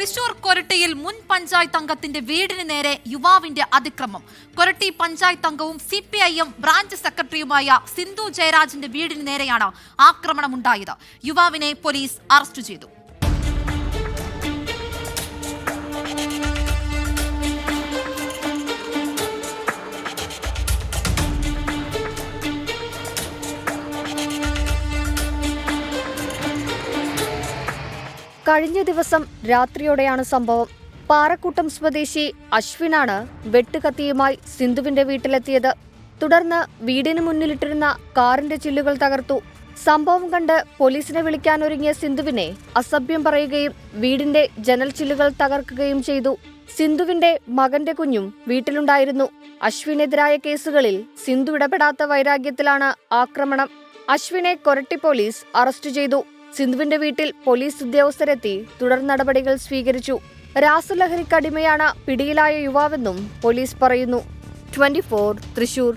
തൃശൂർ കൊരട്ടിയിൽ മുൻ പഞ്ചായത്ത് അംഗത്തിന്റെ വീടിന് നേരെ യുവാവിന്റെ അതിക്രമം. കൊരട്ടി പഞ്ചായത്ത് അംഗവും CPIM ബ്രാഞ്ച് സെക്രട്ടറിയുമായ സിന്ധു ജയരാജിന്റെ വീടിന് നേരെയാണ് ആക്രമണമുണ്ടായത്. യുവാവിനെ പോലീസ് അറസ്റ്റ് ചെയ്തു. കഴിഞ്ഞ ദിവസം രാത്രിയോടെയാണ് സംഭവം. പാറക്കൂട്ടം സ്വദേശി അശ്വിനാണ് വെട്ടുകത്തിയുമായി സിന്ധുവിന്റെ വീട്ടിലെത്തിയത്. തുടർന്ന് വീടിന് മുന്നിലിട്ടിരുന്ന കാറിന്റെ ചില്ലുകൾ തകർത്തു. സംഭവം കണ്ട് പോലീസിനെ വിളിക്കാനൊരുങ്ങിയ സിന്ധുവിനെ അസഭ്യം പറയുകയും വീടിന്റെ ജനൽ ചില്ലുകൾ തകർക്കുകയും ചെയ്തു. സിന്ധുവിന്റെ മകന്റെ കുഞ്ഞും വീട്ടിലുണ്ടായിരുന്നു. അശ്വിനെതിരായ കേസുകളിൽ സിന്ധു ഇടപെടാത്ത വൈരാഗ്യത്തിലാണ് ആക്രമണം. അശ്വിനെ കൊരട്ടി പോലീസ് അറസ്റ്റ് ചെയ്തു. സിന്ധുവിന്റെ വീട്ടിൽ പോലീസ് ഉദ്യോഗസ്ഥരെത്തി തുടർ നടപടികൾ സ്വീകരിച്ചു. രാസലഹരിക്കടിമയാണ് പിടിയിലായ യുവാവെന്നും പോലീസ് പറയുന്നു. 24 തൃശൂർ.